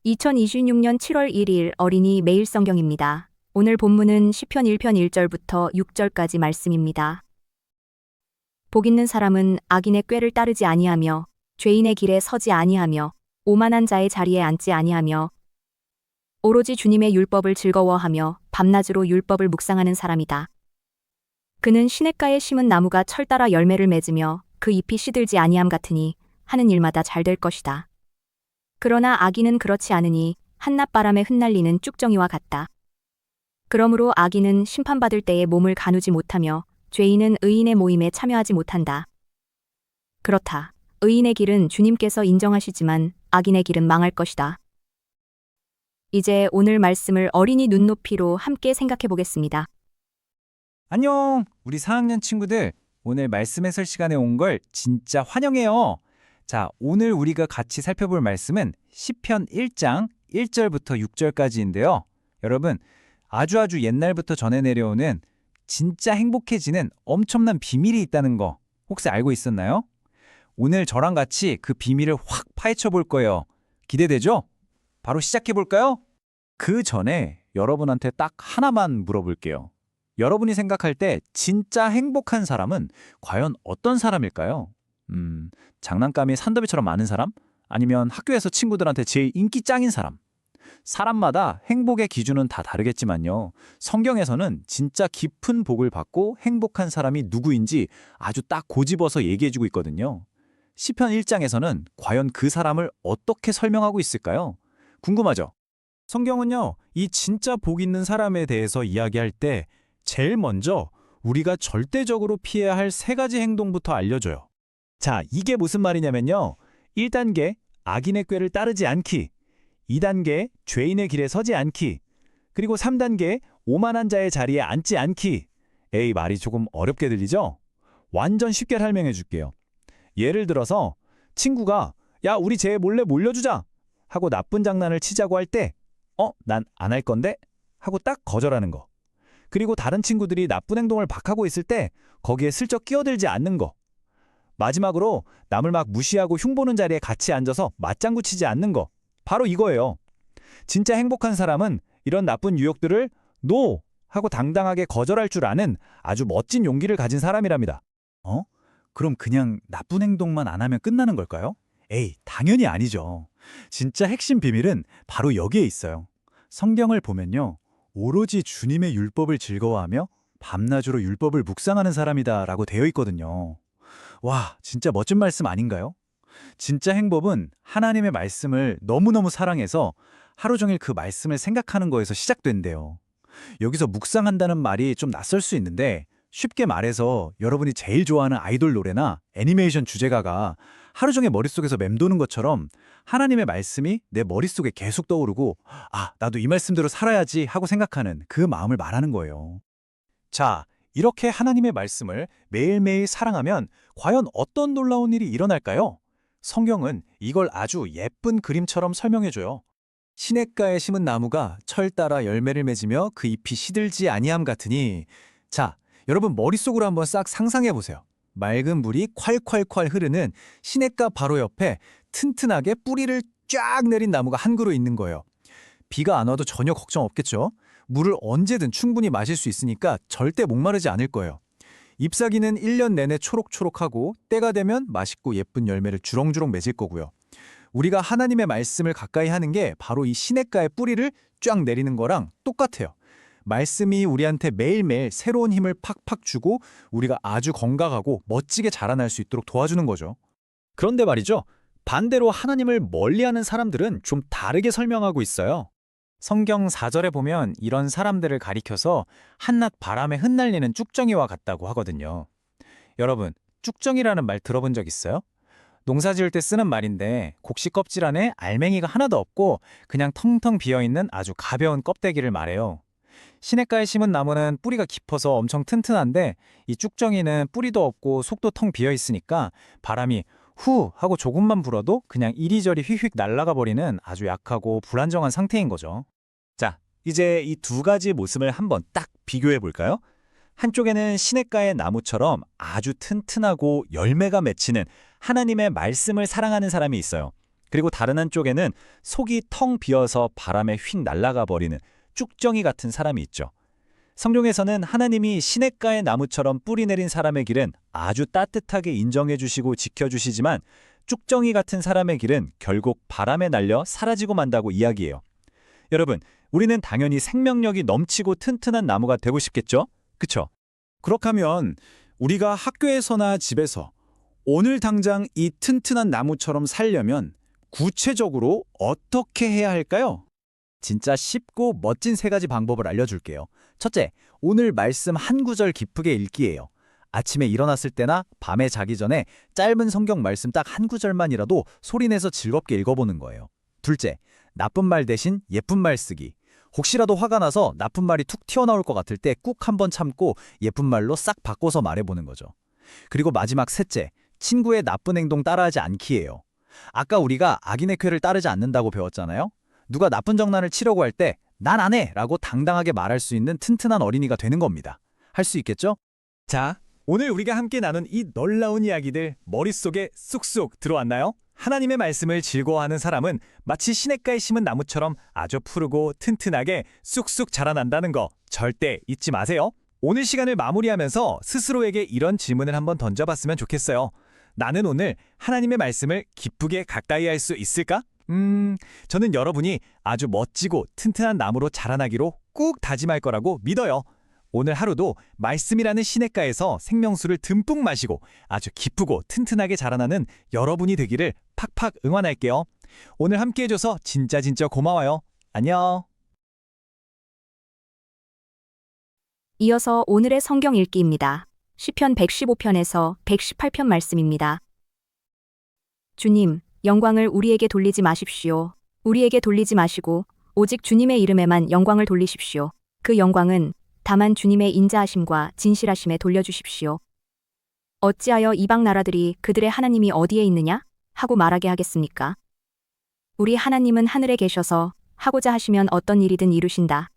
2026년 7월 1일 어린이 매일 성경입니다. 오늘 본문은 시편 1편 1절부터 6절까지 말씀입니다. 복 있는 사람은 악인의 꾀를 따르지 아니하며 죄인의 길에 서지 아니하며 오만한 자의 자리에 앉지 아니하며 오로지 주님의 율법을 즐거워하며 밤낮으로 율법을 묵상하는 사람이다. 그는 시냇가에 심은 나무가 철 따라 열매를 맺으며 그 잎이 시들지 아니함 같으니 하는 일마다 잘 될 것이다. 그러나 악인은 그렇지 않으니 한낮바람에 흩날리는 쭉정이와 같다. 그러므로 악인은 심판받을 때에 몸을 가누지 못하며 죄인은 의인의 모임에 참여하지 못한다. 그렇다. 의인의 길은 주님께서 인정하시지만 악인의 길은 망할 것이다. 이제 오늘 말씀을 어린이 눈높이로 함께 생각해 보겠습니다. 안녕, 우리 4학년 친구들. 오늘 말씀 해설 시간에 온 걸 진짜 환영해요. 자, 오늘 우리가 같이 살펴볼 말씀은 시편 1장 1절부터 6절까지인데요. 여러분, 아주 옛날부터 전해 내려오는 진짜 행복해지는 엄청난 비밀이 있다는 거 혹시 알고 있었나요? 오늘 저랑 같이 그 비밀을 확 파헤쳐 볼 거예요. 기대되죠? 바로 시작해 볼까요? 그 전에 여러분한테 딱 하나만 물어볼게요. 여러분이 생각할 때 진짜 행복한 사람은 과연 어떤 사람일까요? 장난감이 산더미처럼 많은 사람? 아니면 학교에서 친구들한테 제일 인기 짱인 사람? 사람마다 행복의 기준은 다 다르겠지만요. 성경에서는 진짜 깊은 복을 받고 행복한 사람이 누구인지 아주 딱 고집어서 얘기해주고 있거든요. 시편 1장에서는 과연 그 사람을 어떻게 설명하고 있을까요? 궁금하죠? 성경은요, 이 진짜 복 있는 사람에 대해서 이야기할 때 제일 먼저 우리가 절대적으로 피해야 할 세 가지 행동부터 알려줘요. 자, 이게 무슨 말이냐면요. 1단계, 악인의 꾀를 따르지 않기. 2단계, 죄인의 길에 서지 않기. 그리고 3단계, 오만한 자의 자리에 앉지 않기. 에이, 말이 조금 어렵게 들리죠? 완전 쉽게 설명해 줄게요. 예를 들어서 친구가 야, 우리 쟤 몰래 몰려주자 하고 나쁜 장난을 치자고 할 때 난 안 할 건데? 하고 딱 거절하는 거. 그리고 다른 친구들이 나쁜 행동을 막 하고 있을 때 거기에 슬쩍 끼어들지 않는 거. 마지막으로 남을 막 무시하고 흉보는 자리에 같이 앉아서 맞장구 치지 않는 거. 바로 이거예요. 진짜 행복한 사람은 이런 나쁜 유혹들을 NO! 하고 당당하게 거절할 줄 아는 아주 멋진 용기를 가진 사람이랍니다. 그럼 그냥 나쁜 행동만 안 하면 끝나는 걸까요? 에이, 당연히 아니죠. 진짜 핵심 비밀은 바로 여기에 있어요. 성경을 보면요. 오로지 주님의 율법을 즐거워하며 밤낮으로 율법을 묵상하는 사람이다 라고 되어 있거든요. 와, 진짜 멋진 말씀 아닌가요? 진짜 행복은 하나님의 말씀을 너무너무 사랑해서 하루 종일 그 말씀을 생각하는 거에서 시작된대요. 여기서 묵상한다는 말이 좀 낯설 수 있는데 쉽게 말해서 여러분이 제일 좋아하는 아이돌 노래나 애니메이션 주제가가 하루 종일 머릿속에서 맴도는 것처럼 하나님의 말씀이 내 머릿속에 계속 떠오르고 나도 이 말씀대로 살아야지 하고 생각하는 그 마음을 말하는 거예요. 자, 이렇게 하나님의 말씀을 매일매일 사랑하면 과연 어떤 놀라운 일이 일어날까요? 성경은 이걸 아주 예쁜 그림처럼 설명해줘요. 시냇가에 심은 나무가 철 따라 열매를 맺으며 그 잎이 시들지 아니함 같으니. 자, 여러분 머릿속으로 한번 싹 상상해보세요. 맑은 물이 콸콸콸 흐르는 시냇가 바로 옆에 튼튼하게 뿌리를 쫙 내린 나무가 한 그루 있는 거예요. 비가 안 와도 전혀 걱정 없겠죠? 물을 언제든 충분히 마실 수 있으니까 절대 목마르지 않을 거예요. 잎사귀는 1년 내내 초록초록하고 때가 되면 맛있고 예쁜 열매를 주렁주렁 맺을 거고요. 우리가 하나님의 말씀을 가까이 하는 게 바로 이 시냇가의 뿌리를 쫙 내리는 거랑 똑같아요. 말씀이 우리한테 매일매일 새로운 힘을 팍팍 주고 우리가 아주 건강하고 멋지게 자라날 수 있도록 도와주는 거죠. 그런데 말이죠. 반대로 하나님을 멀리하는 사람들은 좀 다르게 설명하고 있어요. 성경 4절에 보면 이런 사람들을 가리켜서 한낮 바람에 흩날리는 쭉정이와 같다고 하거든요. 여러분, 쭉정이라는 말 들어본 적 있어요? 농사 지을 때 쓰는 말인데 곡식 껍질 안에 알맹이가 하나도 없고 그냥 텅텅 비어있는 아주 가벼운 껍데기를 말해요. 시냇가에 심은 나무는 뿌리가 깊어서 엄청 튼튼한데 이 쭉정이는 뿌리도 없고 속도 텅 비어있으니까 바람이 후 하고 조금만 불어도 그냥 이리저리 휙휙 날아가 버리는 아주 약하고 불안정한 상태인 거죠. 자, 이제 이 두 가지 모습을 한번 딱 비교해 볼까요? 한쪽에는 시냇가의 나무처럼 아주 튼튼하고 열매가 맺히는 하나님의 말씀을 사랑하는 사람이 있어요. 그리고 다른 한쪽에는 속이 텅 비어서 바람에 휙 날아가 버리는 쭉정이 같은 사람이 있죠. 성경에서는 하나님이 시냇가의 나무처럼 뿌리 내린 사람의 길은 아주 따뜻하게 인정해 주시고 지켜주시지만 쭉정이 같은 사람의 길은 결국 바람에 날려 사라지고 만다고 이야기해요. 여러분, 우리는 당연히 생명력이 넘치고 튼튼한 나무가 되고 싶겠죠? 그쵸? 그렇다면 우리가 학교에서나 집에서 오늘 당장 이 튼튼한 나무처럼 살려면 구체적으로 어떻게 해야 할까요? 진짜 쉽고 멋진 3가지 방법을 알려줄게요. 첫째, 오늘 말씀 한 구절 기쁘게 읽기예요. 아침에 일어났을 때나 밤에 자기 전에 짧은 성경 말씀 딱 한 구절만이라도 소리내서 즐겁게 읽어보는 거예요. 둘째, 나쁜 말 대신 예쁜 말 쓰기. 혹시라도 화가 나서 나쁜 말이 툭 튀어나올 것 같을 때 꾹 한번 참고 예쁜 말로 싹 바꿔서 말해보는 거죠. 그리고 마지막 셋째, 친구의 나쁜 행동 따라하지 않기예요. 아까 우리가 악인의 꾀를 따르지 않는다고 배웠잖아요. 누가 나쁜 장난을 치려고 할 때 난 안 해! 라고 당당하게 말할 수 있는 튼튼한 어린이가 되는 겁니다. 할 수 있겠죠? 자, 오늘 우리가 함께 나눈 이 놀라운 이야기들 머릿속에 쑥쑥 들어왔나요? 하나님의 말씀을 즐거워하는 사람은 마치 시냇가에 심은 나무처럼 아주 푸르고 튼튼하게 쑥쑥 자라난다는 거 절대 잊지 마세요. 오늘 시간을 마무리하면서 스스로에게 이런 질문을 한번 던져봤으면 좋겠어요. 나는 오늘 하나님의 말씀을 기쁘게 가까이 할 수 있을까? 저는 여러분이 아주 멋지고 튼튼한 나무로 자라나기로 꾹 다짐할 거라고 믿어요. 오늘 하루도 말씀이라는 시냇가에서 생명수를 듬뿍 마시고 아주 기쁘고 튼튼하게 자라나는 여러분이 되기를 팍팍 응원할게요. 오늘 함께 해줘서 진짜 고마워요. 안녕. 이어서 오늘의 성경 읽기입니다. 시편 115편에서 118편 말씀입니다. 주님, 영광을 우리에게 돌리지 마십시오. 우리에게 돌리지 마시고 오직 주님의 이름에만 영광을 돌리십시오. 그 영광은 다만 주님의 인자하심과 진실하심에 돌려주십시오. 어찌하여 이방 나라들이 그들의 하나님이 어디에 있느냐? 하고 말하게 하겠습니까? 우리 하나님은 하늘에 계셔서 하고자 하시면 어떤 일이든 이루신다.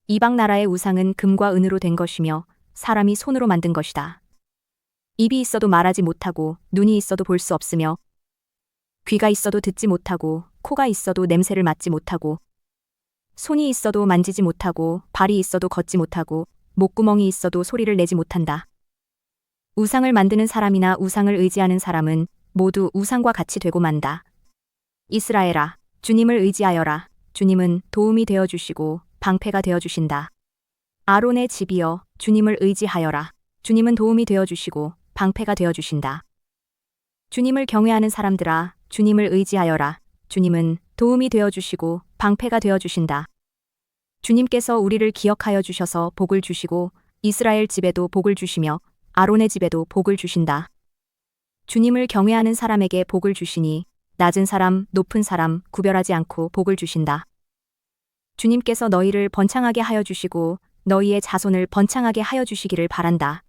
이방 나라의 우상은 금과 은으로 된 것이며 사람이 손으로 만든 것이다. 입이 있어도 말하지 못하고 눈이 있어도 볼 수 없으며 귀가 있어도 듣지 못하고 코가 있어도 냄새를 맡지 못하고 손이 있어도 만지지 못하고 발이 있어도 걷지 못하고 목구멍이 있어도 소리를 내지 못한다. 우상을 만드는 사람이나 우상을 의지하는 사람은 모두 우상과 같이 되고 만다. 이스라엘아, 주님을 의지하여라. 주님은 도움이 되어주시고 방패가 되어주신다. 아론의 집이여, 주님을 의지하여라. 주님은 도움이 되어주시고 방패가 되어주신다. 주님을 경외하는 사람들아, 주님을 의지하여라. 주님은 도움이 되어주시고 방패가 되어주신다. 주님께서 우리를 기억하여 주셔서 복을 주시고 이스라엘 집에도 복을 주시며 아론의 집에도 복을 주신다. 주님을 경외하는 사람에게 복을 주시니 낮은 사람, 높은 사람 구별하지 않고 복을 주신다. 주님께서 너희를 번창하게 하여 주시고 너희의 자손을 번창하게 하여 주시기를 바란다.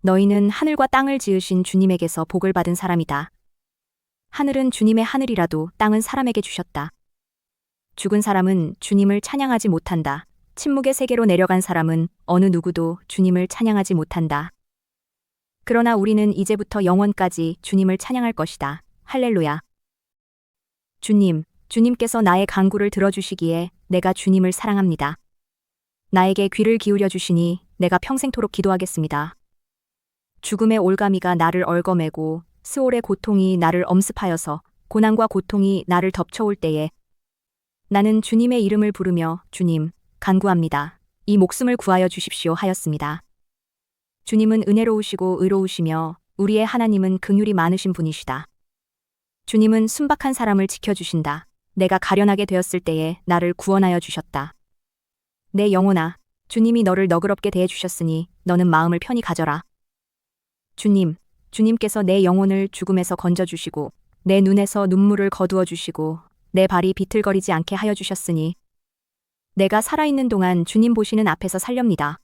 너희는 하늘과 땅을 지으신 주님에게서 복을 받은 사람이다. 하늘은 주님의 하늘이라도 땅은 사람에게 주셨다. 죽은 사람은 주님을 찬양하지 못한다. 침묵의 세계로 내려간 사람은 어느 누구도 주님을 찬양하지 못한다. 그러나 우리는 이제부터 영원까지 주님을 찬양할 것이다. 할렐루야. 주님께서 나의 간구를 들어주시기에 내가 주님을 사랑합니다. 나에게 귀를 기울여 주시니 내가 평생토록 기도하겠습니다. 죽음의 올가미가 나를 얽어매고 스올의 고통이 나를 엄습하여서 고난과 고통이 나를 덮쳐올 때에 나는 주님의 이름을 부르며 주님, 간구합니다. 이 목숨을 구하여 주십시오 하였습니다. 주님은 은혜로우시고 의로우시며 우리의 하나님은 긍휼이 많으신 분이시다. 주님은 순박한 사람을 지켜주신다. 내가 가련하게 되었을 때에 나를 구원하여 주셨다. 내 영혼아, 주님이 너를 너그럽게 대해주셨으니 너는 마음을 편히 가져라. 주님께서 내 영혼을 죽음에서 건져주시고 내 눈에서 눈물을 거두어 주시고 내 발이 비틀거리지 않게 하여 주셨으니 내가 살아있는 동안 주님 보시는 앞에서 살렵니다.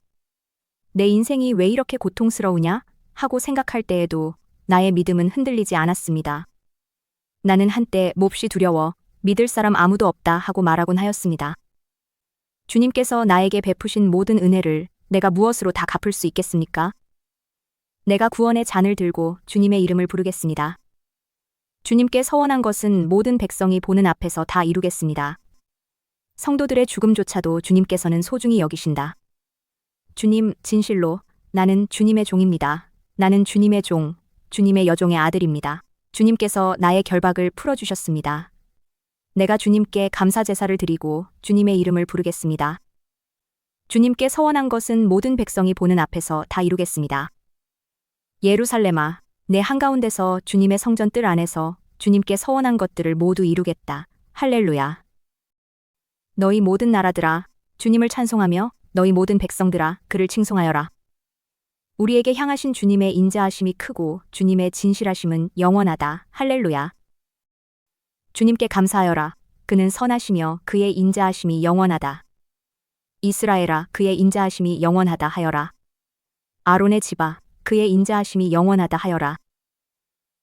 내 인생이 왜 이렇게 고통스러우냐 하고 생각할 때에도 나의 믿음은 흔들리지 않았습니다. 나는 한때 몹시 두려워 믿을 사람 아무도 없다 하고 말하곤 하였습니다. 주님께서 나에게 베푸신 모든 은혜를 내가 무엇으로 다 갚을 수 있겠습니까? 내가 구원의 잔을 들고 주님의 이름을 부르겠습니다. 주님께 서원한 것은 모든 백성이 보는 앞에서 다 이루겠습니다. 성도들의 죽음조차도 주님께서는 소중히 여기신다. 주님, 진실로 나는 주님의 종입니다. 나는 주님의 종, 주님의 여종의 아들입니다. 주님께서 나의 결박을 풀어주셨습니다. 내가 주님께 감사 제사를 드리고 주님의 이름을 부르겠습니다. 주님께 서원한 것은 모든 백성이 보는 앞에서 다 이루겠습니다. 예루살렘아, 내 한가운데서 주님의 성전 뜰 안에서 주님께 서원한 것들을 모두 이루겠다. 할렐루야. 너희 모든 나라들아, 주님을 찬송하며 너희 모든 백성들아, 그를 칭송하여라. 우리에게 향하신 주님의 인자하심이 크고 주님의 진실하심은 영원하다. 할렐루야. 주님께 감사하여라. 그는 선하시며 그의 인자하심이 영원하다. 이스라엘아, 그의 인자하심이 영원하다 하여라. 아론의 집아, 그의 인자하심이 영원하다 하여라.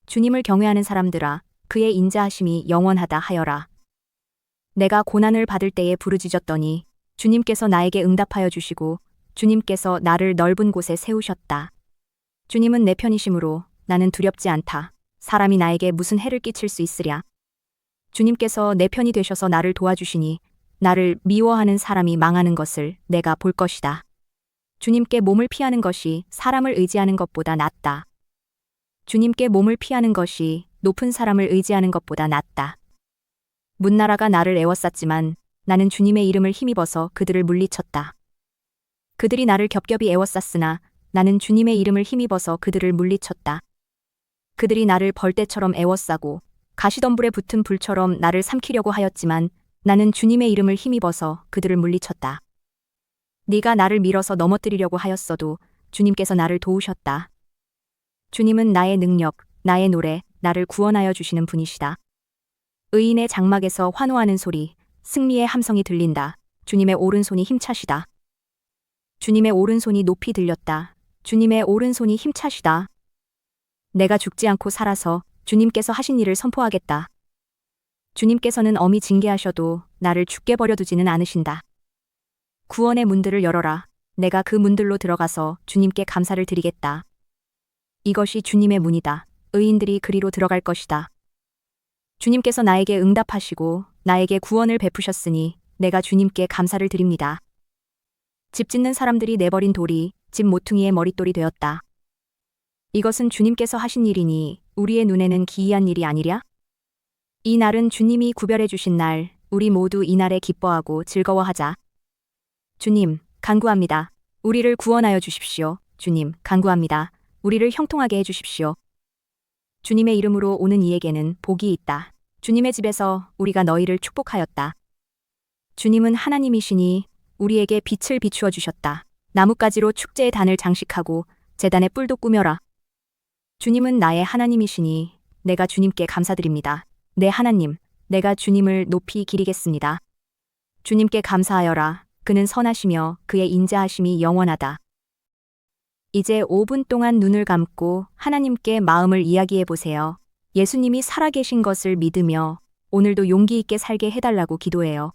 주님을 경외하는 사람들아, 그의 인자하심이 영원하다 하여라. 내가 고난을 받을 때에 부르짖었더니 주님께서 나에게 응답하여 주시고 주님께서 나를 넓은 곳에 세우셨다. 주님은 내 편이심으로 나는 두렵지 않다. 사람이 나에게 무슨 해를 끼칠 수 있으랴. 주님께서 내 편이 되셔서 나를 도와주시니 나를 미워하는 사람이 망하는 것을 내가 볼 것이다. 주님께 몸을 피하는 것이 사람을 의지하는 것보다 낫다. 주님께 몸을 피하는 것이 높은 사람을 의지하는 것보다 낫다. 문나라가 나를 애워쌌지만 나는 주님의 이름을 힘입어서 그들을 물리쳤다. 그들이 나를 겹겹이 애워쌌으나 나는 주님의 이름을 힘입어서 그들을 물리쳤다. 그들이 나를 벌떼처럼 애워싸고 가시덤불에 붙은 불처럼 나를 삼키려고 하였지만 나는 주님의 이름을 힘입어서 그들을 물리쳤다. 네가 나를 밀어서 넘어뜨리려고 하였어도 주님께서 나를 도우셨다. 주님은 나의 능력, 나의 노래, 나를 구원하여 주시는 분이시다. 의인의 장막에서 환호하는 소리, 승리의 함성이 들린다. 주님의 오른손이 힘차시다. 주님의 오른손이 높이 들렸다. 주님의 오른손이 힘차시다. 내가 죽지 않고 살아서 주님께서 하신 일을 선포하겠다. 주님께서는 엄히 징계하셔도 나를 죽게 버려두지는 않으신다. 구원의 문들을 열어라. 내가 그 문들로 들어가서 주님께 감사를 드리겠다. 이것이 주님의 문이다. 의인들이 그리로 들어갈 것이다. 주님께서 나에게 응답하시고 나에게 구원을 베푸셨으니 내가 주님께 감사를 드립니다. 집 짓는 사람들이 내버린 돌이 집 모퉁이의 머릿돌이 되었다. 이것은 주님께서 하신 일이니 우리의 눈에는 기이한 일이 아니랴? 이 날은 주님이 구별해 주신 날, 우리 모두 이 날에 기뻐하고 즐거워하자. 주님, 간구합니다. 우리를 구원하여 주십시오. 주님, 간구합니다. 우리를 형통하게 해 주십시오. 주님의 이름으로 오는 이에게는 복이 있다. 주님의 집에서 우리가 너희를 축복하였다. 주님은 하나님이시니 우리에게 빛을 비추어 주셨다. 나뭇가지로 축제의 단을 장식하고 제단의 뿔도 꾸며라. 주님은 나의 하나님이시니 내가 주님께 감사드립니다. 내 하나님, 내가 주님을 높이 기리겠습니다. 주님께 감사하여라. 그는 선하시며 그의 인자하심이 영원하다. 이제 5분 동안 눈을 감고 하나님께 마음을 이야기해 보세요. 예수님이 살아계신 것을 믿으며 오늘도 용기 있게 살게 해달라고 기도해요.